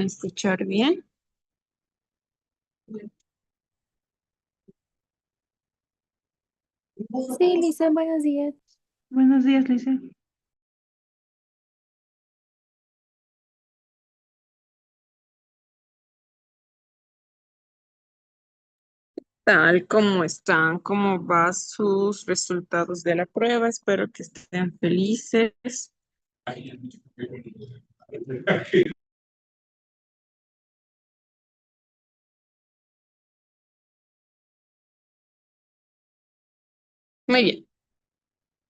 escuchar bien? Sí, Lisa, buenos días. Buenos días, Lice. Tal, ¿cómo están? ¿Cómo van sus resultados de la prueba? Espero que estén felices. Muy bien.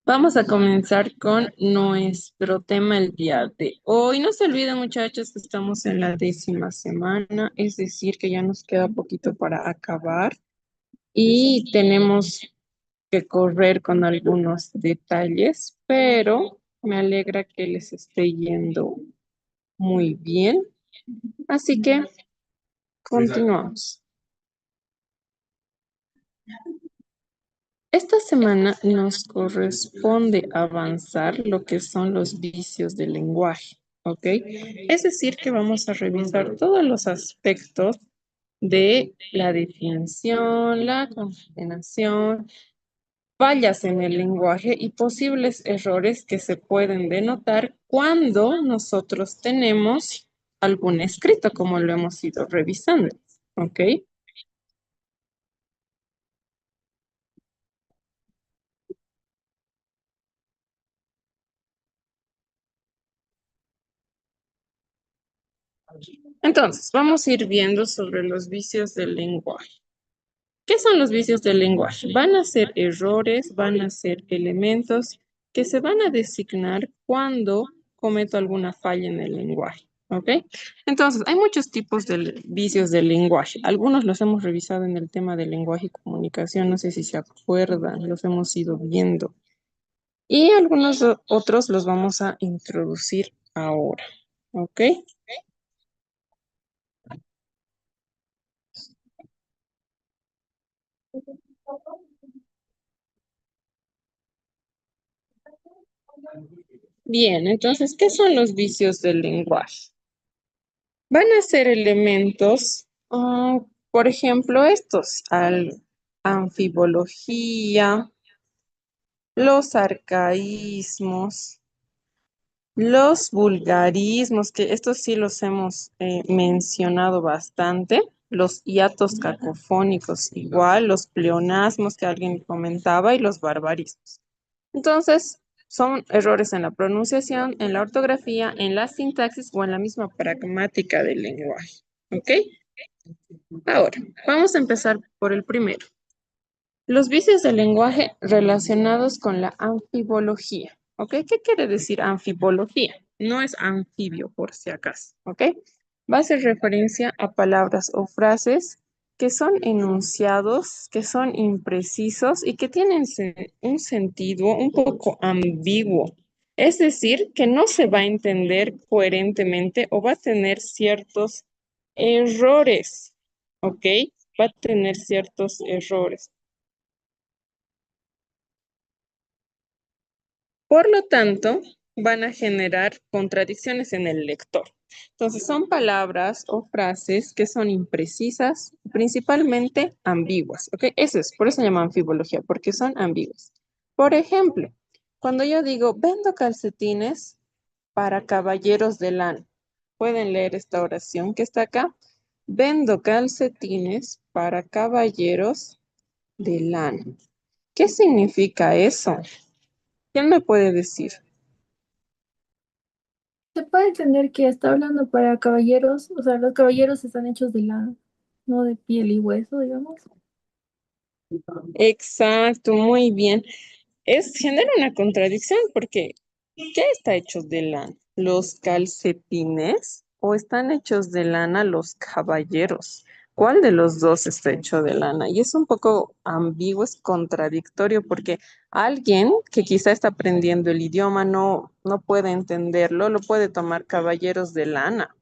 Vamos a comenzar con nuestro tema el día de hoy. No se olviden, muchachos, que estamos en la 10ª semana, es decir, que ya nos queda poquito para acabar y tenemos que correr con algunos detalles, pero me alegra que les esté yendo muy bien. Así que continuamos. Esta semana nos corresponde avanzar lo que son los vicios del lenguaje, ¿ok? Es decir, que vamos a revisar todos los aspectos de la definición, la concatenación, fallas en el lenguaje y posibles errores que se pueden denotar cuando nosotros tenemos algún escrito, como lo hemos ido revisando, ¿ok? Entonces, vamos a ir viendo sobre los vicios del lenguaje. ¿Qué son los vicios del lenguaje? Van a ser errores, van a ser elementos que se van a designar cuando cometo alguna falla en el lenguaje. ¿Ok? Entonces, hay muchos tipos de vicios del lenguaje. Algunos los hemos revisado en el tema del lenguaje y comunicación. No sé si se acuerdan, los hemos ido viendo. Y algunos otros los vamos a introducir ahora. ¿Ok? Bien, entonces, ¿qué son los vicios del lenguaje? Van a ser elementos, por ejemplo, estos, anfibología, los arcaísmos, los vulgarismos, que estos sí los hemos mencionado bastante, los hiatos cacofónicos igual, los pleonasmos que alguien comentaba y los barbarismos. Entonces, son errores en la pronunciación, en la ortografía, en la sintaxis o en la misma pragmática del lenguaje. ¿Ok? Ahora, vamos a empezar por el primero. Los vicios del lenguaje relacionados con la anfibología. ¿Ok? ¿Qué quiere decir anfibología? No es anfibio, por si acaso. ¿Ok? Va a hacer referencia a palabras o frases que son enunciados, que son imprecisos y que tienen un sentido un poco ambiguo. Es decir, que no se va a entender coherentemente o va a tener ciertos errores. ¿Ok? Va a tener ciertos errores. Por lo tanto, van a generar contradicciones en el lector. Entonces, son palabras o frases que son imprecisas, principalmente ambiguas, ¿ok? Por eso se llama anfibología, porque son ambiguas. Por ejemplo, cuando yo digo, vendo calcetines para caballeros de lana, pueden leer esta oración que está acá. Vendo calcetines para caballeros de lana. ¿Qué significa eso? ¿Quién me puede decir? Se puede entender que está hablando para caballeros, o sea, los caballeros están hechos de lana, no de piel y hueso, digamos. Exacto, muy bien. Genera una contradicción porque ¿qué está hecho de lana? ¿Los calcetines o están hechos de lana los caballeros? ¿Cuál de los dos está hecho de lana? Y es un poco ambiguo, es contradictorio porque alguien que quizá está aprendiendo el idioma no puede entenderlo, lo puede tomar caballeros de lana.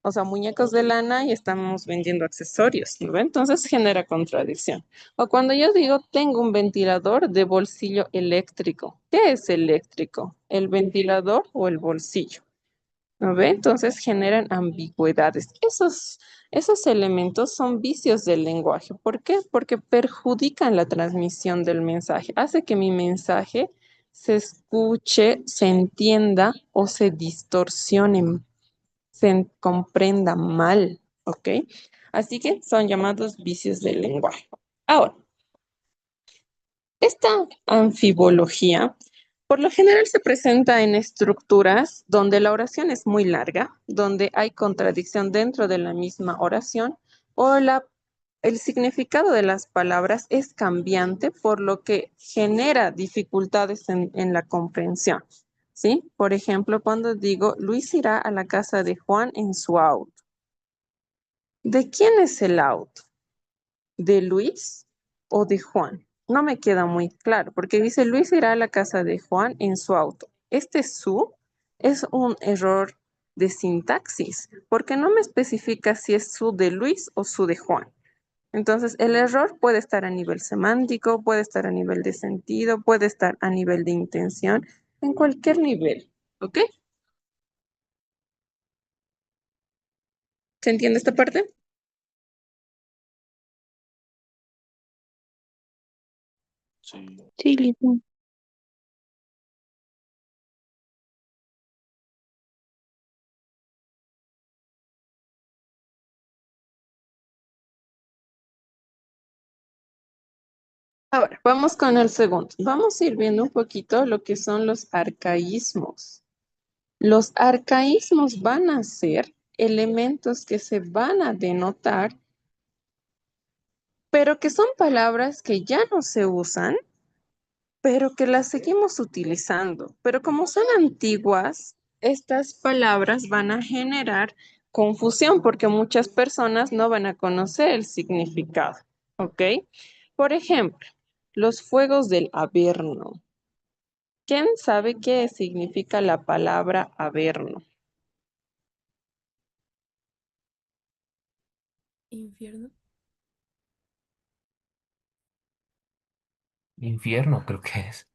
O sea, muñecos de lana y estamos vendiendo accesorios, ¿no ve? Entonces genera contradicción. O cuando yo digo, tengo un ventilador de bolsillo eléctrico. ¿Qué es eléctrico? ¿El ventilador o el bolsillo? ¿No ve? Entonces generan ambigüedades. Esos elementos son vicios del lenguaje. ¿Por qué? Porque perjudican la transmisión del mensaje. Hace que mi mensaje se escuche, se entienda o se distorsione, se comprenda mal. ¿Ok? Así que son llamados vicios del lenguaje. Ahora, esta anfibología por lo general se presenta en estructuras donde la oración es muy larga, donde hay contradicción dentro de la misma oración o el significado de las palabras es cambiante, por lo que genera dificultades en la comprensión. ¿Sí? Por ejemplo, cuando digo, Luis irá a la casa de Juan en su auto. ¿De quién es el auto? ¿De Luis o de Juan? No me queda muy claro, porque dice Luis irá a la casa de Juan en su auto. Este su es un error de sintaxis, porque no me especifica si es su de Luis o su de Juan. Entonces, el error puede estar a nivel semántico, puede estar a nivel de sentido, puede estar a nivel de intención, en cualquier nivel. ¿Ok? ¿Se entiende esta parte? Sí, Lisa. Ahora, vamos con el segundo. Vamos a ir viendo un poquito lo que son los arcaísmos. Los arcaísmos van a ser elementos que se van a denotar, pero que son palabras que ya no se usan, pero que las seguimos utilizando. Pero como son antiguas, estas palabras van a generar confusión porque muchas personas no van a conocer el significado. ¿Ok? Por ejemplo, los fuegos del Averno. ¿Quién sabe qué significa la palabra Averno? Infierno. Infierno, creo que es.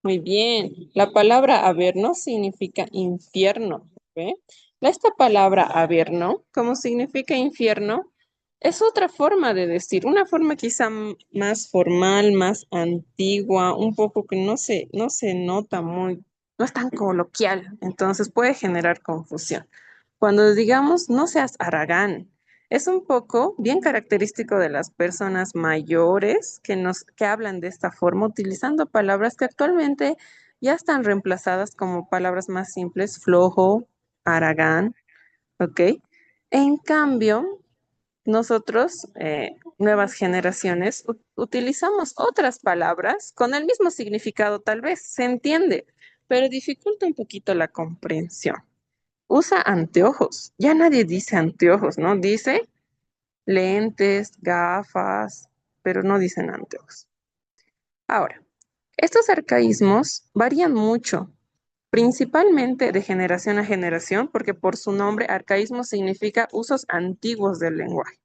Muy bien. La palabra averno significa infierno. ¿Ve? Esta palabra averno, como significa infierno, es otra forma de decir, una forma quizá más formal, más antigua, un poco que no se nota muy, no es tan coloquial, entonces puede generar confusión. Cuando digamos no seas haragán, es un poco bien característico de las personas mayores que hablan de esta forma, utilizando palabras que actualmente ya están reemplazadas como palabras más simples, flojo, haragán, ¿ok? En cambio, nosotros, nuevas generaciones, utilizamos otras palabras con el mismo significado, tal vez, se entiende, pero dificulta un poquito la comprensión. Usa anteojos. Ya nadie dice anteojos, ¿no? Dice lentes, gafas, pero no dicen anteojos. Ahora, estos arcaísmos varían mucho, principalmente de generación a generación, porque por su nombre, arcaísmo significa usos antiguos del lenguaje.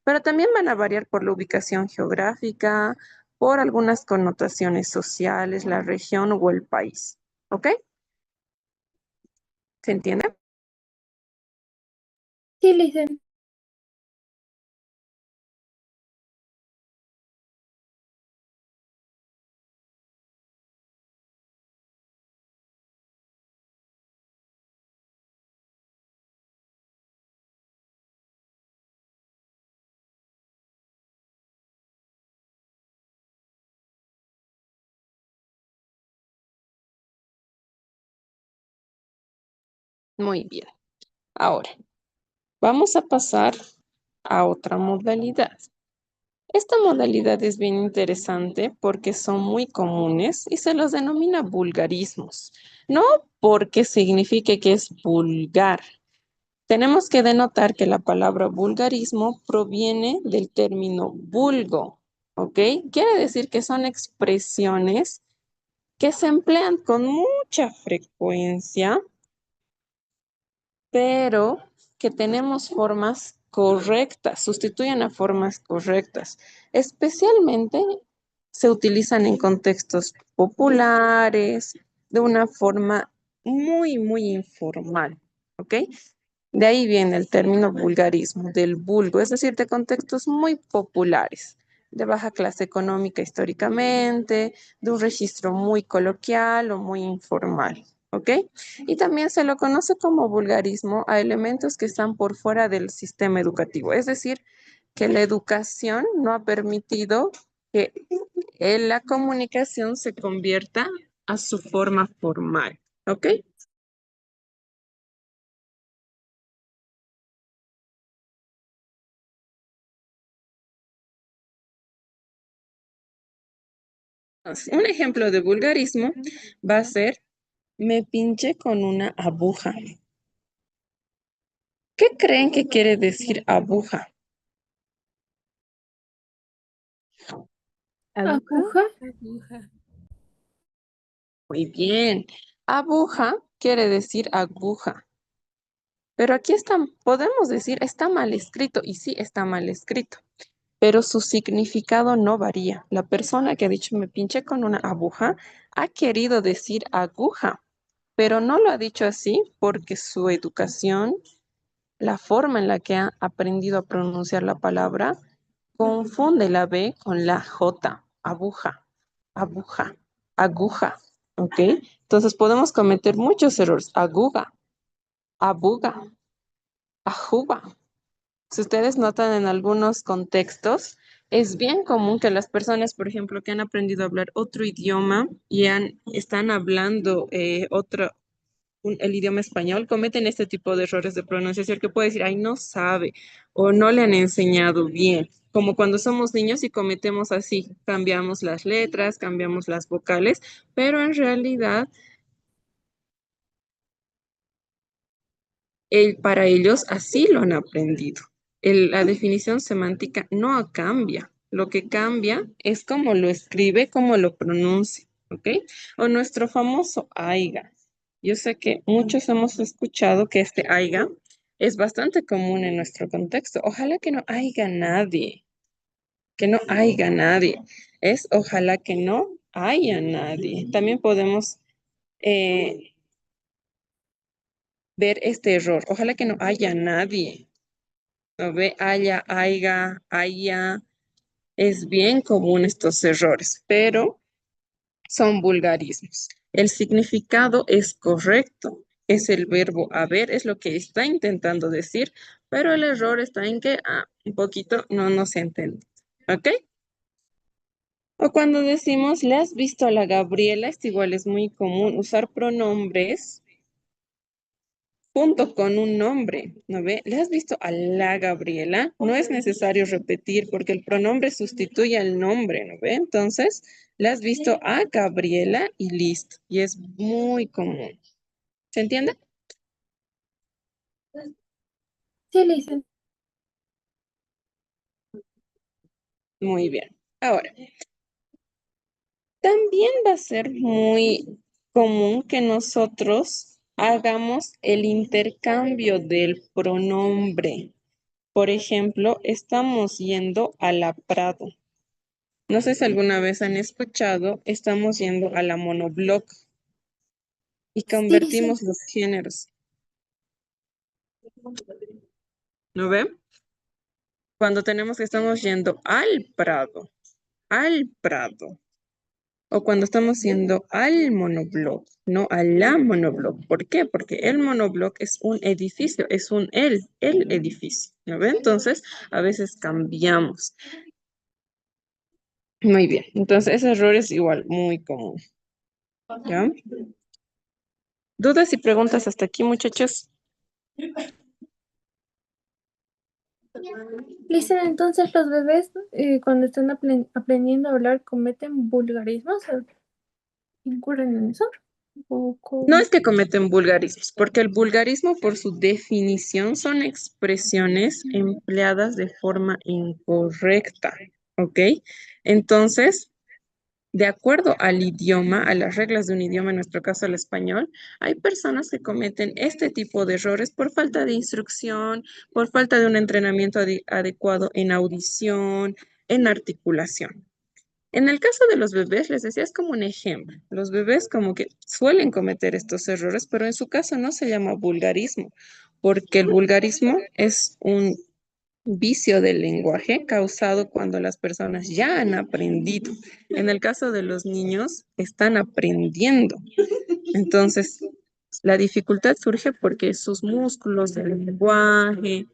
Pero también van a variar por la ubicación geográfica, por algunas connotaciones sociales, la región o el país. ¿Ok? ¿Se entiende? Sí, Lisa. Muy bien. Ahora, vamos a pasar a otra modalidad. Esta modalidad es bien interesante porque son muy comunes y se los denomina vulgarismos. No porque signifique que es vulgar. Tenemos que denotar que la palabra vulgarismo proviene del término vulgo, ¿ok? Quiere decir que son expresiones que se emplean con mucha frecuencia, pero que tenemos formas correctas, sustituyen a formas correctas. Especialmente se utilizan en contextos populares, de una forma muy, muy informal, ¿ok? De ahí viene el término vulgarismo, del vulgo, es decir, de contextos muy populares, de baja clase económica históricamente, de un registro muy coloquial o muy informal, ¿ok? Y también se lo conoce como vulgarismo a elementos que están por fuera del sistema educativo, es decir, que la educación no ha permitido que la comunicación se convierta a su forma formal, ¿ok? Entonces, un ejemplo de vulgarismo va a ser, me pinché con una aguja. ¿Qué creen que quiere decir aguja? Aguja. Muy bien. Aguja quiere decir aguja. Pero aquí está, podemos decir, está mal escrito, y sí está mal escrito, pero su significado no varía. La persona que ha dicho me pinché con una aguja ha querido decir aguja, pero no lo ha dicho así porque su educación, la forma en la que ha aprendido a pronunciar la palabra, confunde la B con la J, aguja, aguja, aguja, ¿ok? Entonces podemos cometer muchos errores. Aguga, abuga, ajuba. Si ustedes notan en algunos contextos, es bien común que las personas, por ejemplo, que han aprendido a hablar otro idioma y están hablando el idioma español, cometen este tipo de errores de pronunciación que puede decir, ay, no sabe o no le han enseñado bien. Como cuando somos niños y cometemos así, cambiamos las letras, cambiamos las vocales, pero en realidad para ellos así lo han aprendido. La definición semántica no cambia. Lo que cambia es cómo lo escribe, cómo lo pronuncia, ¿ok? O nuestro famoso aiga. Yo sé que muchos hemos escuchado que este aiga es bastante común en nuestro contexto. Ojalá que no haya nadie, que no haya nadie. Es ojalá que no haya nadie. También podemos eh, ver este error. Ojalá que no haya nadie. ¿No ve? Haya, haya, haya. Es bien común estos errores, pero son vulgarismos. El significado es correcto. Es el verbo haber, es lo que está intentando decir, pero el error está en que un poquito no nos entiende. ¿Ok? O cuando decimos, ¿le has visto a la Gabriela? Esto igual es muy común usar pronombres junto con un nombre, ¿no ve? ¿Le has visto a la Gabriela? No es necesario repetir porque el pronombre sustituye al nombre, ¿no ve? Entonces, ¿le has visto a Gabriela? Y listo. Y es muy común. ¿Se entiende? Sí, Lisa. Muy bien. Ahora, también va a ser muy común que nosotros hagamos el intercambio del pronombre. Por ejemplo, estamos yendo a la Prado. No sé si alguna vez han escuchado, estamos yendo a la monobloc y Sí, sí. convertimos los géneros. ¿No ven? Cuando tenemos que estamos yendo al Prado, al Prado. O cuando estamos yendo al monobloc, no a la monobloc. ¿Por qué? Porque el monobloc es un edificio, es el edificio. ¿No ven? Entonces, a veces cambiamos. Muy bien. Entonces, ese error es igual muy común. ¿Ya? ¿Dudas y preguntas hasta aquí, muchachos? Lisa, entonces los bebés cuando están aprendiendo a hablar cometen vulgarismos o incurren en eso. ¿O No cómo? es que cometen vulgarismos, porque el vulgarismo por su definición son expresiones empleadas de forma incorrecta, ¿ok? Entonces, de acuerdo al idioma, a las reglas de un idioma, en nuestro caso el español, hay personas que cometen este tipo de errores por falta de instrucción, por falta de un entrenamiento adecuado en audición, en articulación. En el caso de los bebés, les decía, es como un ejemplo. Los bebés como que suelen cometer estos errores, pero en su caso no se llama vulgarismo, porque el vulgarismo es un vicio del lenguaje causado cuando las personas ya han aprendido. En el caso de los niños, están aprendiendo. Entonces, la dificultad surge porque sus músculos del lenguaje,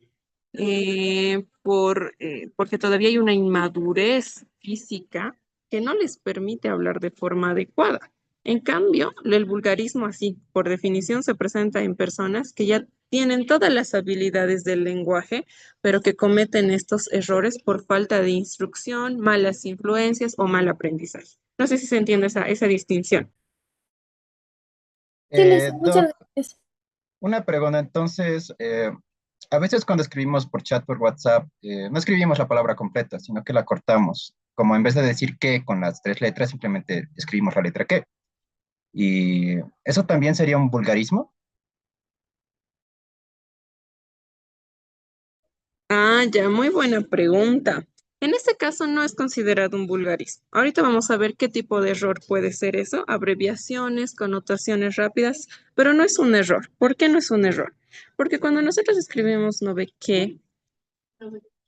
porque todavía hay una inmadurez física que no les permite hablar de forma adecuada. En cambio, el vulgarismo así, por definición, se presenta en personas que ya tienen todas las habilidades del lenguaje, pero que cometen estos errores por falta de instrucción, malas influencias o mal aprendizaje. No sé si se entiende esa distinción. Sí, Liz, muchas Doc, gracias. una pregunta entonces. A veces cuando escribimos por chat, por WhatsApp, no escribimos la palabra completa, sino que la cortamos. Como en vez de decir que con las tres letras, simplemente escribimos la letra que. Y eso también sería un vulgarismo. Ah, ya, muy buena pregunta. En este caso no es considerado un vulgarismo. Ahorita vamos a ver qué tipo de error puede ser eso, abreviaciones, connotaciones rápidas, pero no es un error. ¿Por qué no es un error? Porque cuando nosotros escribimos no ve qué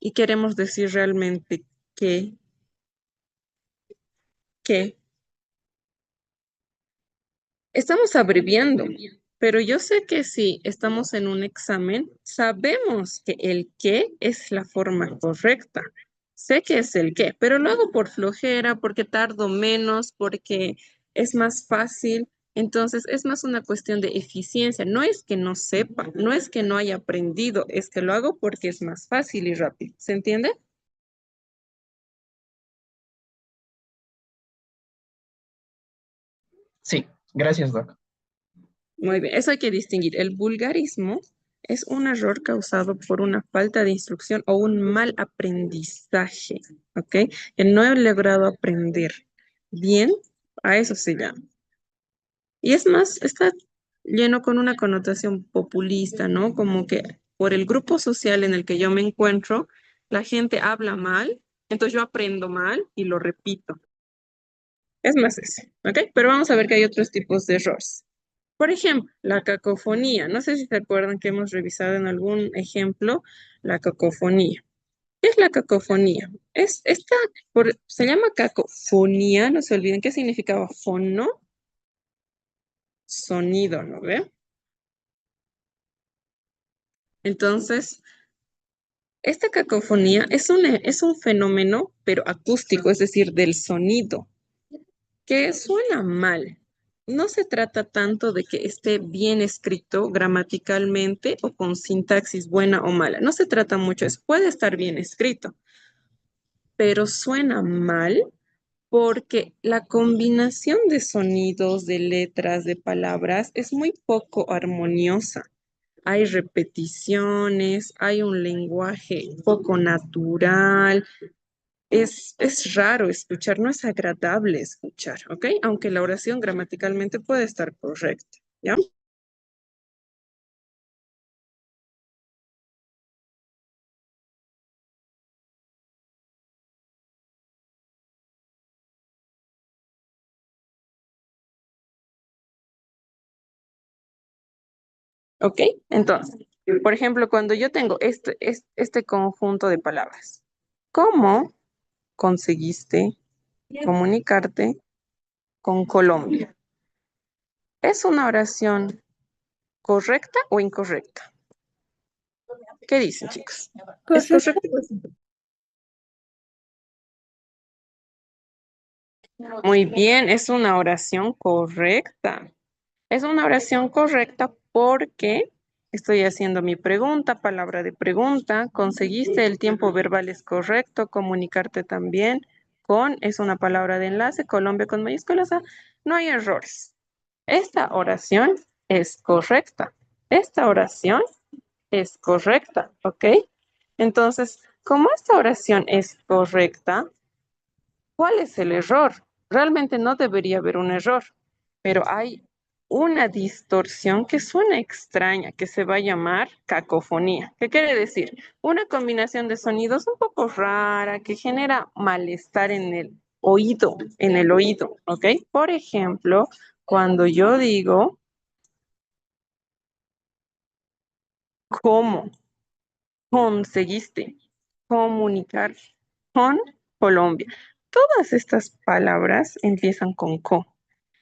y queremos decir realmente qué, qué, estamos abreviando, pero yo sé que si estamos en un examen, sabemos que el qué es la forma correcta. Sé que es el qué, pero lo hago por flojera, porque tardo menos, porque es más fácil. Entonces, es más una cuestión de eficiencia. No es que no sepa, no es que no haya aprendido, es que lo hago porque es más fácil y rápido. ¿Se entiende? Sí, gracias, Doc. Muy bien, eso hay que distinguir. El vulgarismo es un error causado por una falta de instrucción o un mal aprendizaje, ¿ok? Que no he logrado aprender bien, a eso se llama. Y es más, está lleno con una connotación populista, ¿no? Como que por el grupo social en el que yo me encuentro, la gente habla mal, entonces yo aprendo mal y lo repito. Es más ese, ¿ok? Pero vamos a ver que hay otros tipos de errores. Por ejemplo, la cacofonía. No sé si se acuerdan que hemos revisado en algún ejemplo la cacofonía. ¿Qué es la cacofonía? Se llama cacofonía, no se olviden qué significaba fono, sonido, ¿no ve? Entonces, esta cacofonía es un fenómeno, pero acústico, es decir, del sonido, que suena mal. No se trata tanto de que esté bien escrito gramaticalmente o con sintaxis buena o mala. No se trata mucho, puede estar bien escrito, pero suena mal porque la combinación de sonidos, de letras, de palabras es muy poco armoniosa. Hay repeticiones, hay un lenguaje poco natural, es raro escuchar, no es agradable escuchar, ¿ok? Aunque la oración gramaticalmente puede estar correcta, ¿ya? ¿Ok? Entonces, por ejemplo, cuando yo tengo este conjunto de palabras, ¿cómo conseguiste comunicarte con Colombia? ¿Es una oración correcta o incorrecta? ¿Qué dicen, chicos? ¿Es Correcto. correcta o es incorrecta? Muy bien, es una oración correcta. Es una oración correcta porque estoy haciendo mi pregunta, palabra de pregunta, conseguiste el tiempo verbal es correcto, comunicarte también con, es una palabra de enlace, Colombia con mayúsculas, no hay errores. Esta oración es correcta. Esta oración es correcta, ¿ok? Entonces, como esta oración es correcta, ¿cuál es el error? Realmente no debería haber un error, pero hay una distorsión que suena extraña, que se va a llamar cacofonía. ¿Qué quiere decir? Una combinación de sonidos un poco rara que genera malestar en el oído, en el oído, ¿ok? Por ejemplo, cuando yo digo, ¿cómo? Conseguiste comunicar con Colombia. Todas estas palabras empiezan con co.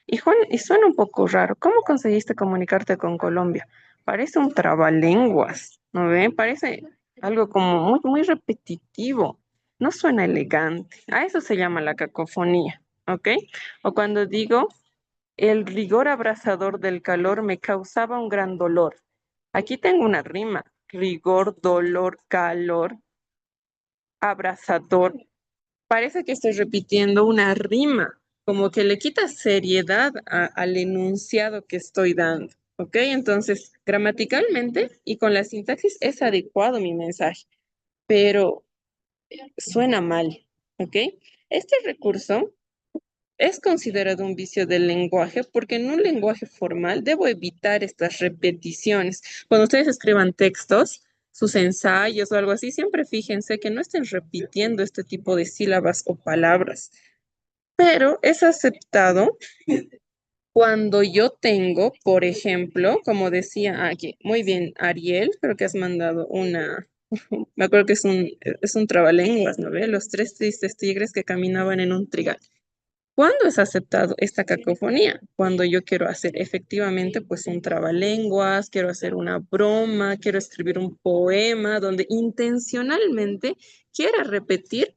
Y suena un poco raro. ¿Cómo conseguiste comunicarte con Colombia? Parece un trabalenguas, ¿no ve? Parece algo como muy, muy repetitivo. No suena elegante. A eso se llama la cacofonía, ¿ok? O cuando digo, el rigor abrasador del calor me causaba un gran dolor. Aquí tengo una rima. Rigor, dolor, calor, abrasador. Parece que estoy repitiendo una rima, como que le quita seriedad al enunciado que estoy dando. ¿Ok? Entonces, gramaticalmente y con la sintaxis es adecuado mi mensaje, pero suena mal. ¿Ok? Este recurso es considerado un vicio del lenguaje porque en un lenguaje formal debo evitar estas repeticiones. Cuando ustedes escriban textos, sus ensayos o algo así, siempre fíjense que no estén repitiendo este tipo de sílabas o palabras. Pero es aceptado cuando yo tengo, por ejemplo, como decía aquí, muy bien, Ariel, creo que has mandado una, me acuerdo que es un trabalenguas, ¿no ve? Los tres tristes tigres que caminaban en un trigal. ¿Cuándo es aceptado esta cacofonía? Cuando yo quiero hacer efectivamente pues un trabalenguas, quiero hacer una broma, quiero escribir un poema donde intencionalmente quiera repetir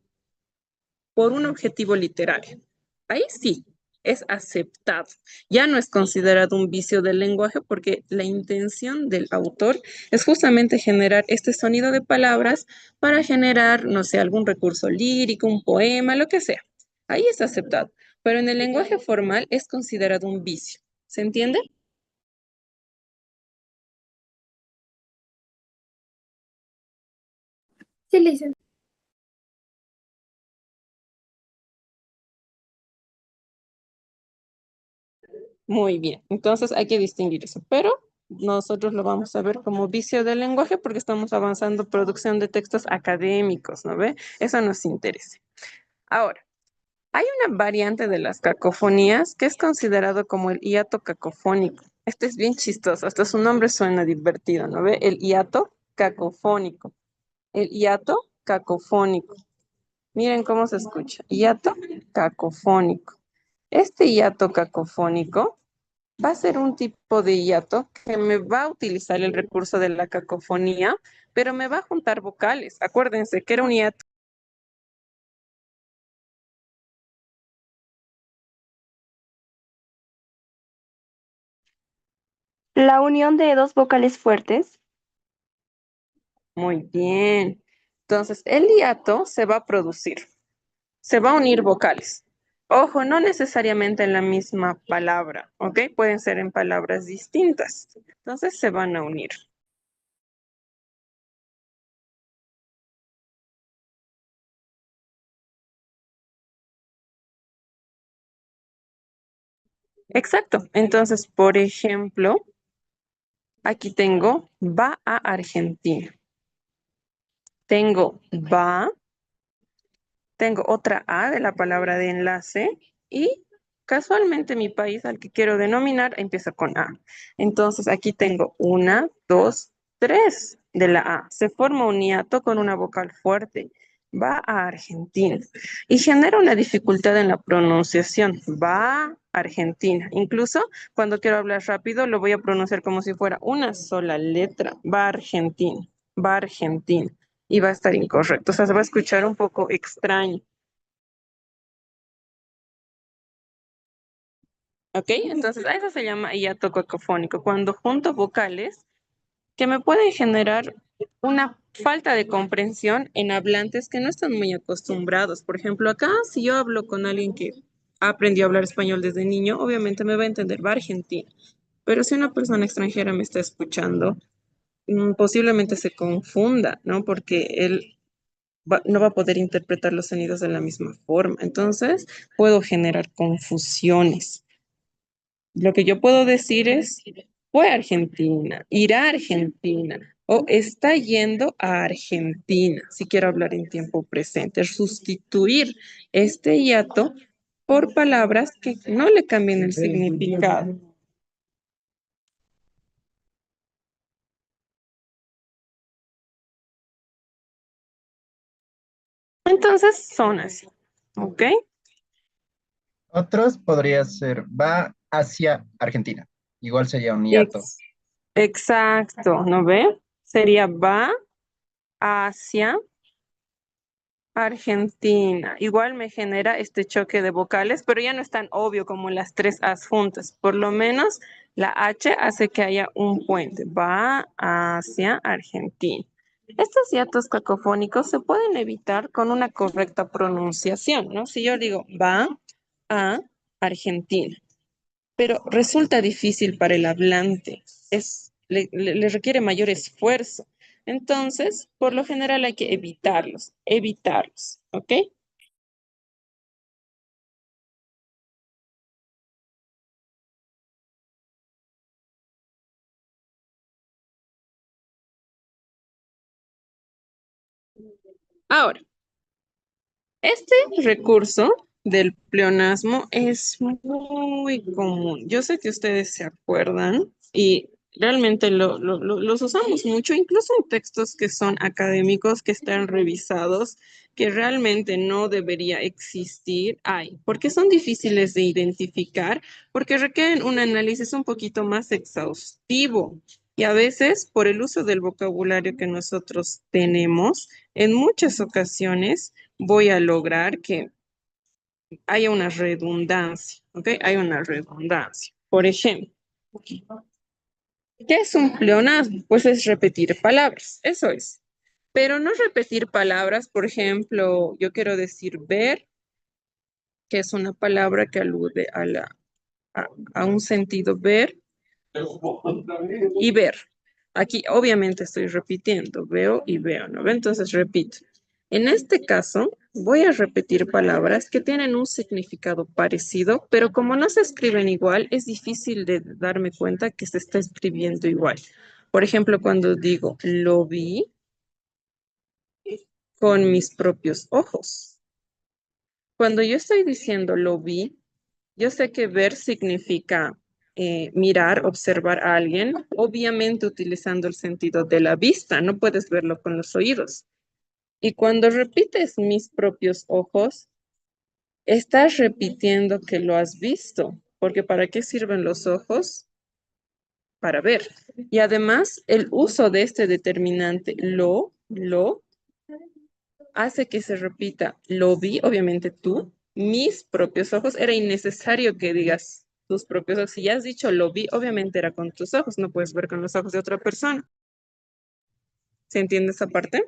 por un objetivo literario. Ahí sí, es aceptado. Ya no es considerado un vicio del lenguaje porque la intención del autor es justamente generar este sonido de palabras para generar, no sé, algún recurso lírico, un poema, lo que sea. Ahí es aceptado. Pero en el lenguaje formal es considerado un vicio. ¿Se entiende? Sí, licenciada. Muy bien, entonces hay que distinguir eso, pero nosotros lo vamos a ver como vicio del lenguaje porque estamos avanzando producción de textos académicos, ¿no ve? Eso nos interesa. Ahora, hay una variante de las cacofonías que es considerado como el hiato cacofónico. Este es bien chistoso, hasta su nombre suena divertido, ¿no ve? El hiato cacofónico. El hiato cacofónico. Miren cómo se escucha. Hiato cacofónico. Este hiato cacofónico va a ser un tipo de hiato que me va a utilizar el recurso de la cacofonía, pero me va a juntar vocales. Acuérdense que era un hiato. La unión de dos vocales fuertes. Muy bien. Entonces, el hiato se va a producir. Se va a unir vocales. Ojo, no necesariamente en la misma palabra, ¿ok? Pueden ser en palabras distintas. Entonces, se van a unir. Exacto. Entonces, por ejemplo, aquí tengo va a Argentina. Tengo va, tengo otra A de la palabra de enlace y casualmente mi país al que quiero denominar empieza con A. Entonces aquí tengo una, dos, tres de la A. Se forma un hiato con una vocal fuerte. Va a Argentina y genera una dificultad en la pronunciación. Va a Argentina. Incluso cuando quiero hablar rápido lo voy a pronunciar como si fuera una sola letra. Va a Argentina. Va a Argentina y va a estar incorrecto. O sea, se va a escuchar un poco extraño. ¿Ok? Entonces, a eso se llama hiato cacofónico, cuando junto vocales que me pueden generar una falta de comprensión en hablantes que no están muy acostumbrados. Por ejemplo, acá, si yo hablo con alguien que aprendió a hablar español desde niño, obviamente me va a entender, va a Argentina. Pero si una persona extranjera me está escuchando, posiblemente se confunda, ¿no? Porque él no va a poder interpretar los sonidos de la misma forma. Entonces, puedo generar confusiones. Lo que yo puedo decir es, fue a Argentina, irá a Argentina, o está yendo a Argentina, si quiero hablar en tiempo presente. Sustituir este hiato por palabras que no le cambien el significado. Entonces son así, ¿ok? Otros podría ser va hacia Argentina. Igual sería un hiato. Ex- exacto, ¿no ve? Sería va hacia Argentina. Igual me genera este choque de vocales, pero ya no es tan obvio como las tres As juntas. Por lo menos la H hace que haya un puente. Va hacia Argentina. Estos hiatos cacofónicos se pueden evitar con una correcta pronunciación, ¿no? Si yo digo va a Argentina, pero resulta difícil para el hablante, le requiere mayor esfuerzo. Entonces, por lo general hay que evitarlos, ¿ok? Ahora, este recurso del pleonasmo es muy común. Yo sé que ustedes se acuerdan y realmente los usamos mucho, incluso en textos que son académicos, que están revisados, que realmente no debería existir. Hay, porque son difíciles de identificar, porque requieren un análisis un poquito más exhaustivo. Y a veces, por el uso del vocabulario que nosotros tenemos, en muchas ocasiones voy a lograr que haya una redundancia, ¿ok? Hay una redundancia. Por ejemplo, ¿qué es un pleonasmo? Pues es repetir palabras, eso es. Pero no repetir palabras, por ejemplo, yo quiero decir ver, que es una palabra que alude a un sentido ver y ver. Aquí obviamente estoy repitiendo, veo y veo, ¿no? Entonces repito. En este caso, voy a repetir palabras que tienen un significado parecido, pero como no se escriben igual, es difícil de darme cuenta que se está escribiendo igual. Por ejemplo, cuando digo lo vi con mis propios ojos. Cuando yo estoy diciendo lo vi, yo sé que ver significa mirar, observar a alguien, obviamente utilizando el sentido de la vista, no puedes verlo con los oídos. Y cuando repites mis propios ojos, estás repitiendo que lo has visto, porque ¿para qué sirven los ojos? Para ver. Y además, el uso de este determinante lo, hace que se repita, lo vi, obviamente tú, mis propios ojos, era innecesario que digas tus propios ojos. Si ya has dicho lo vi, obviamente era con tus ojos, no puedes ver con los ojos de otra persona. ¿Se entiende esa parte?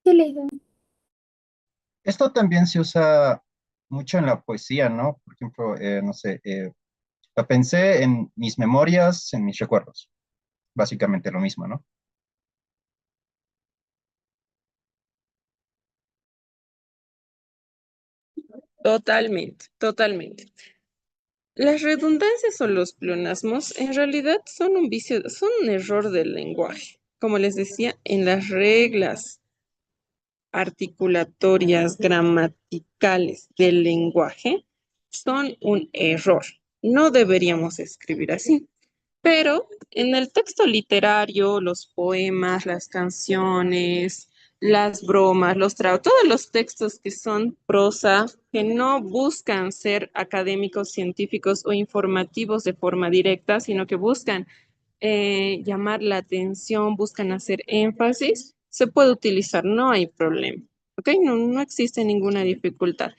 ¿Qué le dicen? Esto también se usa mucho en la poesía, ¿no? Por ejemplo, no sé, lo pensé en mis memorias, en mis recuerdos. Básicamente lo mismo, ¿no? Totalmente, totalmente. Las redundancias o los pleonasmos en realidad son un vicio, son un error del lenguaje. Como les decía, en las reglas articulatorias, gramaticales del lenguaje, son un error. No deberíamos escribir así. Pero en el texto literario, los poemas, las canciones, las bromas, todos los textos que son prosa, que no buscan ser académicos, científicos o informativos de forma directa, sino que buscan llamar la atención, buscan hacer énfasis, se puede utilizar, no hay problema. ¿Ok? No existe ninguna dificultad.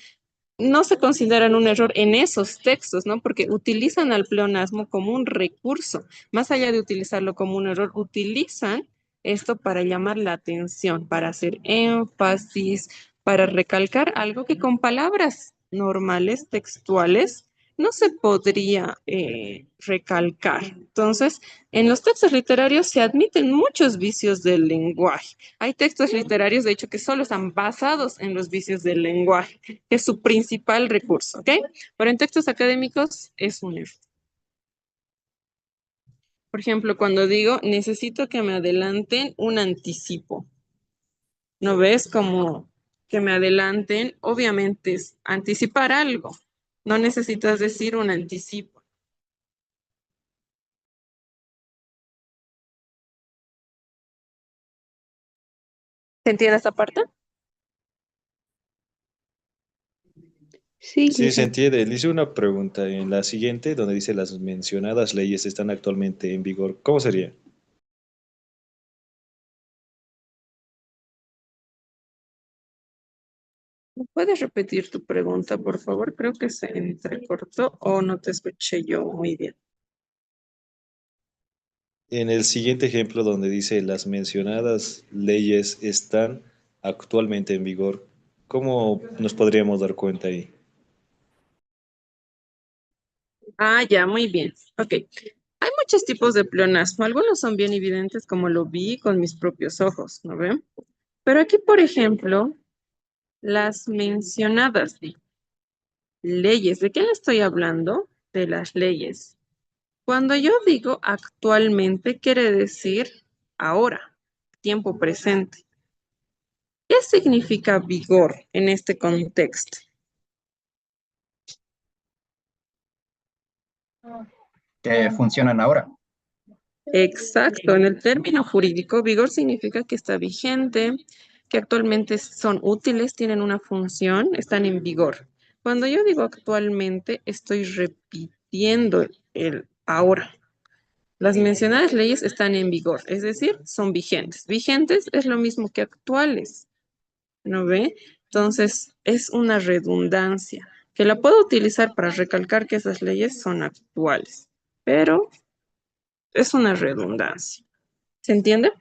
No se consideran un error en esos textos, ¿no? Porque utilizan al pleonasmo como un recurso. Más allá de utilizarlo como un error, utilizan esto para llamar la atención, para hacer énfasis, para recalcar algo que con palabras normales, textuales, no se podría recalcar. Entonces, en los textos literarios se admiten muchos vicios del lenguaje. Hay textos literarios, de hecho, que solo están basados en los vicios del lenguaje, que es su principal recurso, ¿ok? Pero en textos académicos es un error. Por ejemplo, cuando digo, necesito que me adelanten un anticipo. ¿No ves? Como que me adelanten, obviamente es anticipar algo. No necesitas decir un anticipo. ¿Se entiende esta parte? Sí, Sí, se Lisa. entiende. Le hice una pregunta en la siguiente, donde dice las mencionadas leyes están actualmente en vigor. ¿Cómo sería? ¿Me puedes repetir tu pregunta, por favor? Creo que se entrecortó o no te escuché yo muy bien. En el siguiente ejemplo, donde dice las mencionadas leyes están actualmente en vigor, ¿cómo nos podríamos dar cuenta ahí? Ah, ya, muy bien. Ok. Hay muchos tipos de pleonasmo. Algunos son bien evidentes como lo vi con mis propios ojos, ¿no ven? Pero aquí, por ejemplo, las mencionadas leyes. ¿De qué le estoy hablando? De las leyes. Cuando yo digo actualmente, quiere decir ahora, tiempo presente. ¿Qué significa vigor en este contexto? Que funcionan ahora. Exacto, en el término jurídico, vigor significa que está vigente, que actualmente son útiles, tienen una función, están en vigor. Cuando yo digo actualmente, estoy repitiendo el ahora. Las mencionadas leyes están en vigor, es decir, son vigentes. Vigentes es lo mismo que actuales, ¿no ve? Entonces, es una redundancia que la puedo utilizar para recalcar que esas leyes son actuales, pero es una redundancia. ¿Se entiende?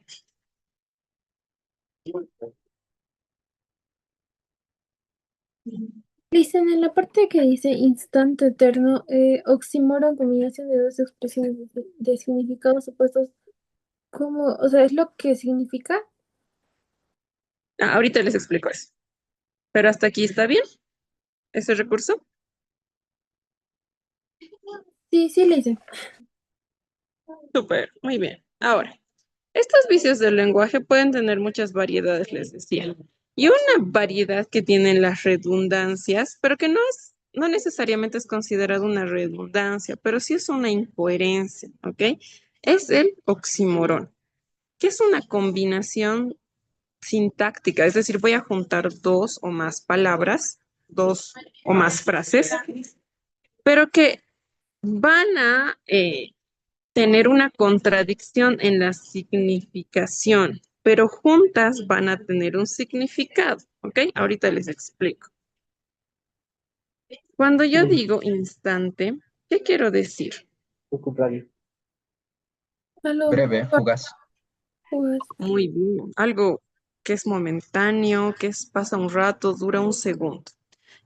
Dicen en la parte que dice instante eterno, oxímoron, combinación de dos expresiones de significados opuestos, ¿cómo? O sea, ¿es lo que significa? Ah, ahorita les explico eso. Pero hasta aquí está bien, ese recurso. Sí, sí, le hice. Súper, muy bien. Ahora, estos vicios del lenguaje pueden tener muchas variedades, les decía. Y una variedad que tienen las redundancias, pero que no necesariamente es considerada una redundancia, pero sí es una incoherencia, ¿ok? Es el oxímoron, que es una combinación sintáctica, es decir, voy a juntar dos o más palabras, dos o más frases, pero que van a tener una contradicción en la significación, pero juntas van a tener un significado, ¿ok? Ahorita les explico. Cuando yo digo instante, ¿qué quiero decir? Algo Breve, fugaz. pues, Muy bien, algo que es momentáneo, pasa un rato, dura un segundo.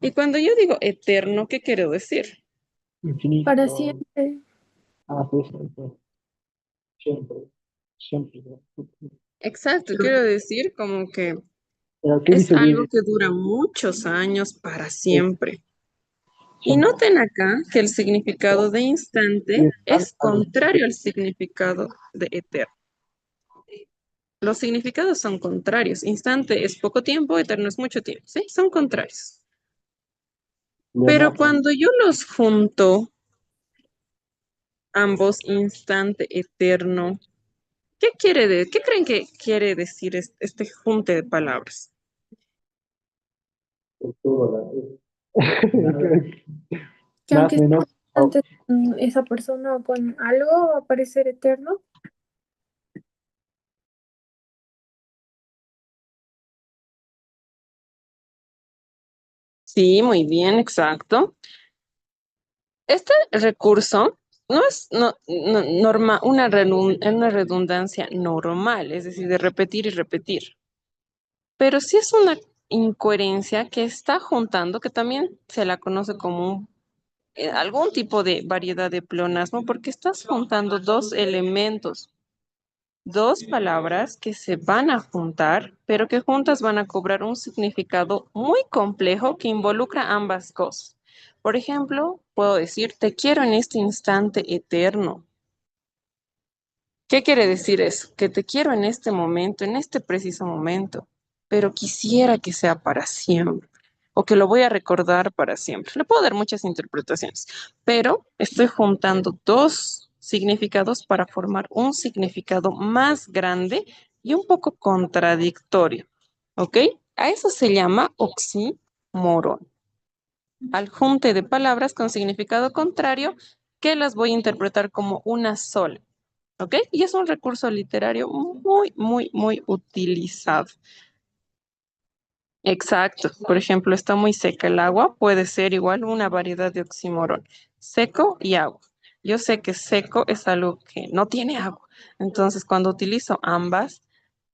Y cuando yo digo eterno, ¿qué quiero decir? para siempre. Exacto, quiero decir como que es algo que dura muchos años para siempre. Y noten acá que el significado de instante es contrario al significado de eterno. Los significados son contrarios. Instante es poco tiempo, eterno es mucho tiempo, ¿sí? Son contrarios. Pero cuando yo los junto, ambos, instante, eterno, ¿qué creen que quiere decir este junte de palabras? Que aunque esté antes con esa persona o con algo, va a parecer eterno. Sí, muy bien, exacto. Este recurso no es una redundancia normal, es decir, de repetir y repetir, pero sí es una incoherencia que está juntando, que también se la conoce como un algún tipo de variedad de pleonasmo porque estás juntando dos elementos, dos palabras que se van a juntar, pero que juntas van a cobrar un significado muy complejo que involucra ambas cosas. Por ejemplo, puedo decir, te quiero en este instante eterno. ¿Qué quiere decir eso? Que te quiero en este momento, en este preciso momento, pero quisiera que sea para siempre o que lo voy a recordar para siempre. Le puedo dar muchas interpretaciones, pero estoy juntando dos significados para formar un significado más grande y un poco contradictorio, ¿ok? A eso se llama oxímoron, al junte de palabras con significado contrario que las voy a interpretar como una sola. ¿Ok? Y es un recurso literario muy, muy, muy utilizado. Exacto. Por ejemplo, está muy seca el agua, puede ser igual una variedad de oxímoron. Seco y agua. Yo sé que seco es algo que no tiene agua. Entonces, cuando utilizo ambas,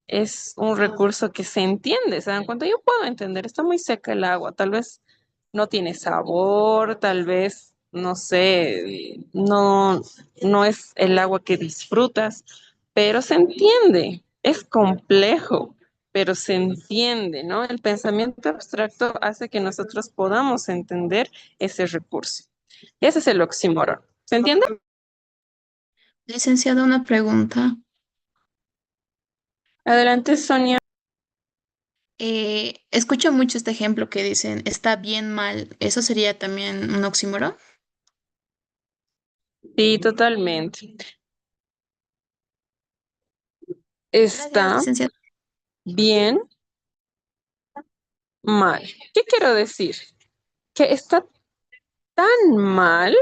es un recurso que se entiende. ¿Se dan cuenta? Yo puedo entender, está muy seca el agua. Tal vez no tiene sabor, tal vez, no sé, no es el agua que disfrutas, pero se entiende, es complejo, pero se entiende, ¿no? El pensamiento abstracto hace que nosotros podamos entender ese recurso. Ese es el oxímoron. ¿Se entiende? Licenciada, una pregunta. Adelante, Sonia. Escucho mucho este ejemplo que dicen está bien mal. ¿Eso sería también un oxímoron? Sí, totalmente. Gracias, Está licenciada. bien mal. ¿Qué quiero decir? Que mal,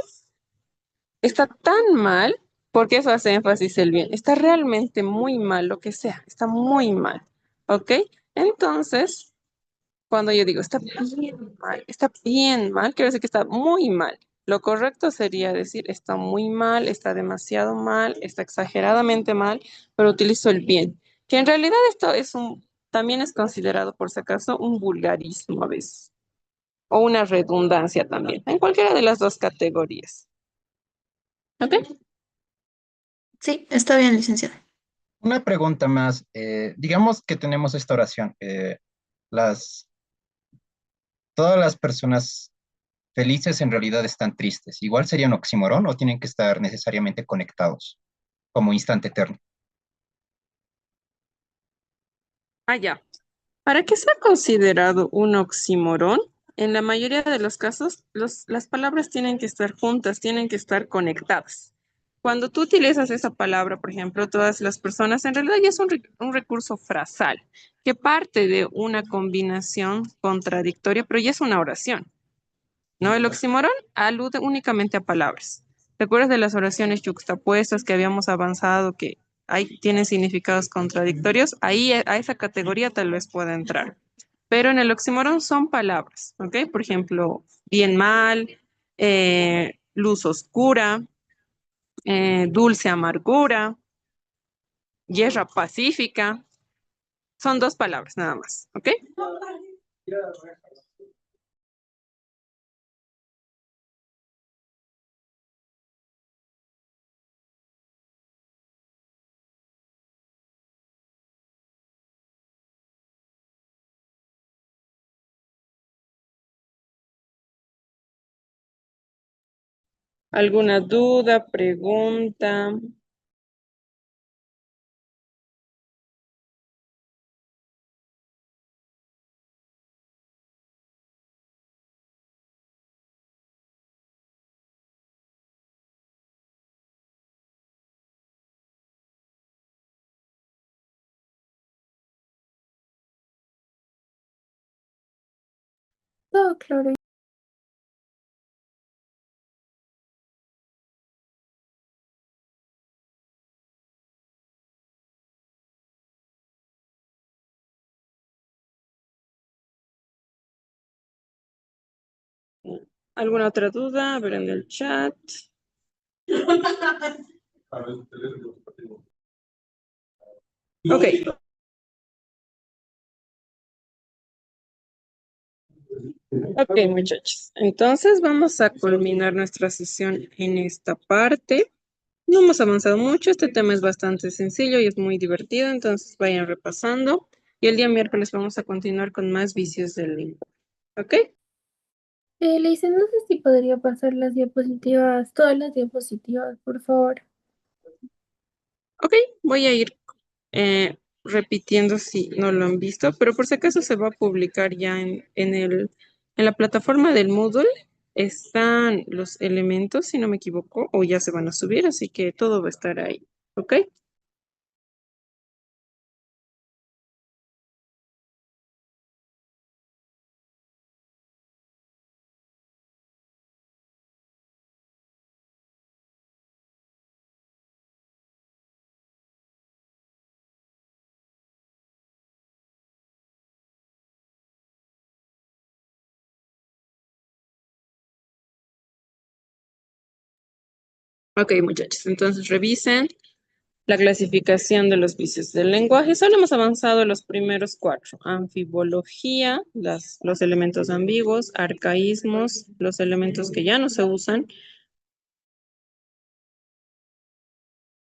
está tan mal, porque eso hace énfasis el bien, está realmente muy mal lo que sea, está muy mal, ¿ok? Entonces, cuando yo digo está bien mal, quiero decir que está muy mal. Lo correcto sería decir está muy mal, está demasiado mal, está exageradamente mal, pero utilizo el bien, que en realidad esto también es considerado, por si acaso, un vulgarismo a veces, o una redundancia también, en cualquiera de las dos categorías. ¿Ok? Sí, está bien, licenciada. Una pregunta más. Digamos que tenemos esta oración. Las, todas las personas felices en realidad están tristes. ¿Igual sería un oxímoron o tienen que estar necesariamente conectados como instante eterno? Ah, ya. Para que sea considerado un oxímoron, en la mayoría de los casos, las palabras tienen que estar juntas, tienen que estar conectadas. Cuando tú utilizas esa palabra, por ejemplo, todas las personas, en realidad ya es un recurso frasal, que parte de una combinación contradictoria, pero ya es una oración, ¿no? El oxímoron alude únicamente a palabras. ¿Te acuerdas de las oraciones yuxtapuestas que habíamos avanzado, que ahí tienen significados contradictorios? Ahí a esa categoría tal vez pueda entrar. Pero en el oxímoron son palabras, ¿ok? Por ejemplo, bien mal, luz oscura, dulce amargura, guerra pacífica. Son dos palabras nada más, ¿ok? ¿Alguna duda, pregunta? Todo claro. ¿Alguna otra duda? A ver en el chat. Ok. Ok, muchachos. Entonces vamos a culminar nuestra sesión en esta parte. No hemos avanzado mucho, este tema es bastante sencillo y es muy divertido, entonces vayan repasando. Y el día miércoles vamos a continuar con más vicios del lenguaje. ¿Ok? Le dicen, no sé si podría pasar las diapositivas, todas las diapositivas, por favor. Ok, voy a ir repitiendo si no lo han visto, pero por si acaso se va a publicar ya en la plataforma del Moodle. Están los elementos, si no me equivoco, o ya se van a subir, así que todo va a estar ahí. ¿Ok? Ok, muchachos, entonces revisen la clasificación de los vicios del lenguaje. Solo hemos avanzado en los primeros cuatro. Anfibología, los elementos ambiguos, arcaísmos, los elementos que ya no se usan,